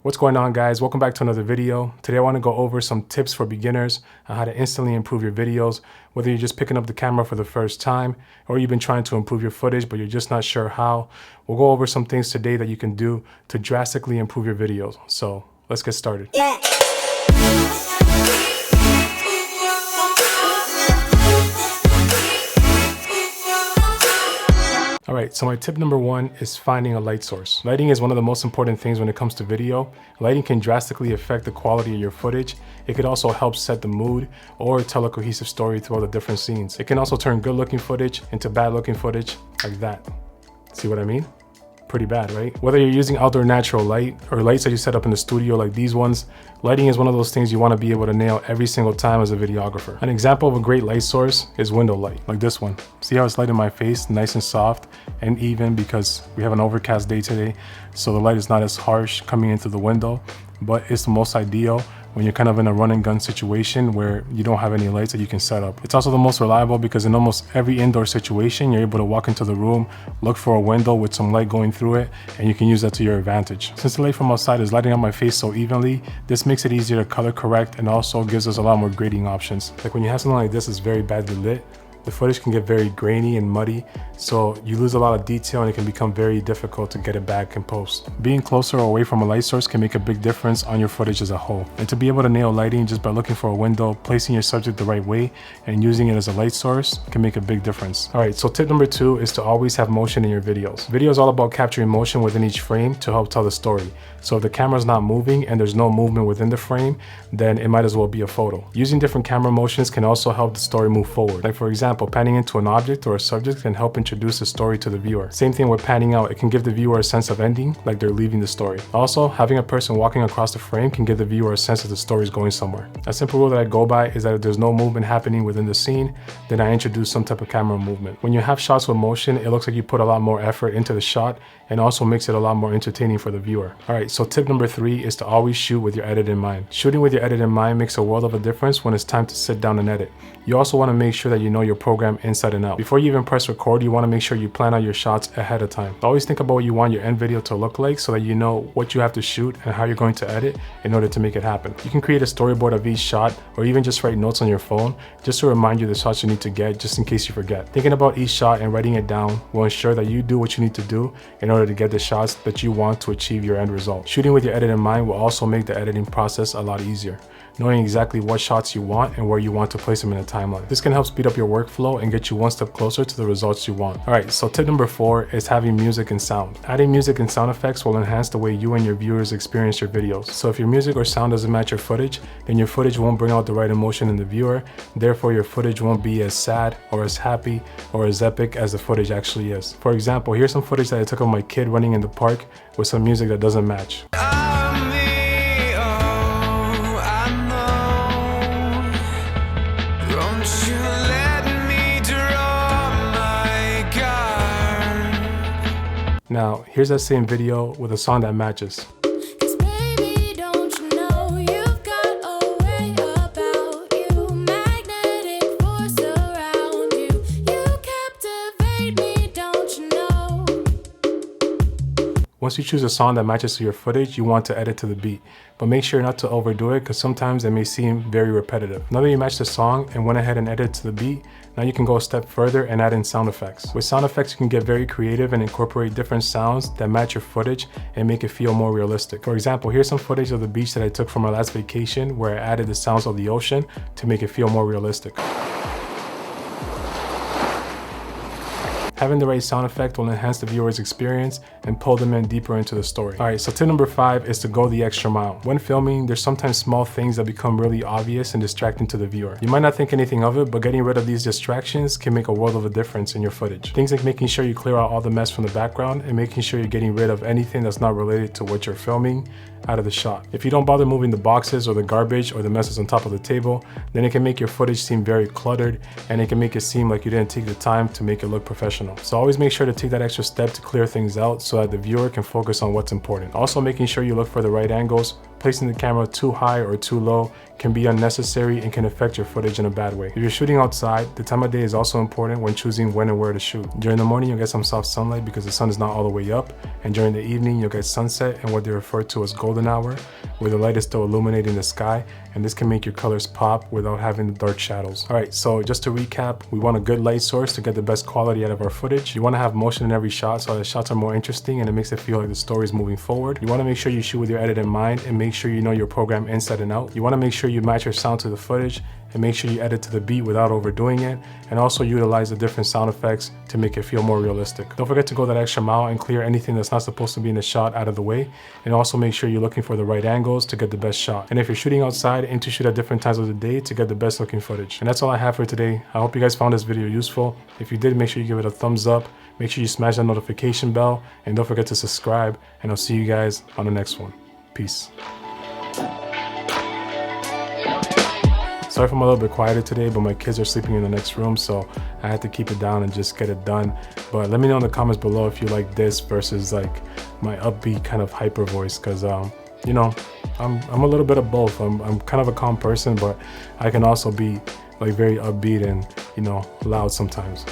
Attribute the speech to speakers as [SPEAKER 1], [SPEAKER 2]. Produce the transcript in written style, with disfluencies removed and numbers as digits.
[SPEAKER 1] What's going on, guys? Welcome back to another video. Today I want to go over some tips for beginners on how to instantly improve your videos, whether you're just picking up the camera for the first time or you've been trying to improve your footage but you're just not sure how. We'll go over some things today that you can do to drastically improve your videos. So let's get started. All right, so my tip number one is finding a light source. Lighting is one of the most important things when it comes to video. Lighting can drastically affect the quality of your footage. It could also help set the mood or tell a cohesive story throughout the different scenes. It can also turn good looking footage into bad looking footage like that. See what I mean? Pretty bad, right? Whether you're using outdoor natural light or lights that you set up in the studio like these ones, lighting is one of those things you want to be able to nail every single time as a videographer. An example of a great light source is window light, like this one. See how it's lighting my face, nice and soft and even because we have an overcast day today, so the light is not as harsh coming into the window, but it's the most ideal when you're kind of in a run and gun situation where you don't have any lights that you can set up. It's also the most reliable because in almost every indoor situation, you're able to walk into the room, look for a window with some light going through it, and you can use that to your advantage. Since the light from outside is lighting up my face so evenly, this makes it easier to color correct and also gives us a lot more grading options. Like when you have something like this that's very badly lit, the footage can get very grainy and muddy, so you lose a lot of detail and it can become very difficult to get it back in post. Being closer or away from a light source can make a big difference on your footage as a whole. And to be able to nail lighting just by looking for a window, placing your subject the right way, and using it as a light source can make a big difference. All right, so tip number two is to always have motion in your videos. Video is all about capturing motion within each frame to help tell the story. So if the camera's not moving and there's no movement within the frame, then it might as well be a photo. Using different camera motions can also help the story move forward. Like for example, panning into an object or a subject can help introduce the story to the viewer. Same thing with panning out, it can give the viewer a sense of ending, like they're leaving the story. Also, having a person walking across the frame can give the viewer a sense that the story is going somewhere. A simple rule that I go by is that if there's no movement happening within the scene, then I introduce some type of camera movement. When you have shots with motion, it looks like you put a lot more effort into the shot and also makes it a lot more entertaining for the viewer. All right, so tip number three is to always shoot with your edit in mind. Shooting with your edit in mind makes a world of a difference when it's time to sit down and edit. You also want to make sure that you know your program inside and out. Before you even press record, you want to make sure you plan out your shots ahead of time. Always think about what you want your end video to look like so that you know what you have to shoot and how you're going to edit in order to make it happen. You can create a storyboard of each shot or even just write notes on your phone just to remind you the shots you need to get just in case you forget. Thinking about each shot and writing it down will ensure that you do what you need to do in order to get the shots that you want to achieve your end result. Shooting with your edit in mind will also make the editing process a lot easier, knowing exactly what shots you want and where you want to place them in a timeline. This can help speed up your workflow and get you one step closer to the results you want. All right, so tip number four is having music and sound. Adding music and sound effects will enhance the way you and your viewers experience your videos. So if your music or sound doesn't match your footage, then your footage won't bring out the right emotion in the viewer. Therefore, your footage won't be as sad or as happy or as epic as the footage actually is. For example, here's some footage that I took of my kid running in the park with some music that doesn't match. Now, here's that same video with a song that matches. Once you choose a song that matches to your footage, you want to edit to the beat, but make sure not to overdo it because sometimes it may seem very repetitive. Now that you match the song and went ahead and edited to the beat, now you can go a step further and add in sound effects. With sound effects, you can get very creative and incorporate different sounds that match your footage and make it feel more realistic. For example, here's some footage of the beach that I took from our last vacation where I added the sounds of the ocean to make it feel more realistic. Having the right sound effect will enhance the viewer's experience and pull them in deeper into the story. All right, so tip number five is to go the extra mile. When filming, there's sometimes small things that become really obvious and distracting to the viewer. You might not think anything of it, but getting rid of these distractions can make a world of a difference in your footage. Things like making sure you clear out all the mess from the background and making sure you're getting rid of anything that's not related to what you're filming out of the shot. If you don't bother moving the boxes or the garbage or the messes on top of the table, then it can make your footage seem very cluttered and it can make it seem like you didn't take the time to make it look professional. So always make sure to take that extra step to clear things out so that the viewer can focus on what's important. Also making sure you look for the right angles placing the camera too high or too low can be unnecessary and can affect your footage in a bad way. If you're shooting outside, the time of day is also important when choosing when and where to shoot. During the morning, you'll get some soft sunlight because the sun is not all the way up, and during the evening, you'll get sunset and what they refer to as golden hour, where the light is still illuminating the sky, and this can make your colors pop without having the dark shadows. All right, so just to recap, we want a good light source to get the best quality out of our footage. You want to have motion in every shot so the shots are more interesting and it makes it feel like the story is moving forward. You want to make sure you shoot with your edit in mind and make sure you know your program inside and out. You want to make sure you match your sound to the footage and make sure you edit to the beat without overdoing it, and also utilize the different sound effects to make it feel more realistic. Don't forget to go that extra mile and clear anything that's not supposed to be in the shot out of the way, and also make sure you're looking for the right angles to get the best shot. And if you're shooting outside, aim to shoot at different times of the day to get the best looking footage. And that's all I have for today. I hope you guys found this video useful. If you did, make sure you give it a thumbs up, make sure you smash that notification bell, and don't forget to subscribe, and I'll see you guys on the next one. Peace. Sorry if I'm a little bit quieter today, but my kids are sleeping in the next room, so I had to keep it down and just get it done. But let me know in the comments below if you like this versus like my upbeat kind of hyper voice, because you know, I'm a little bit of both. I'm kind of a calm person, but I can also be like very upbeat and, you know, loud sometimes.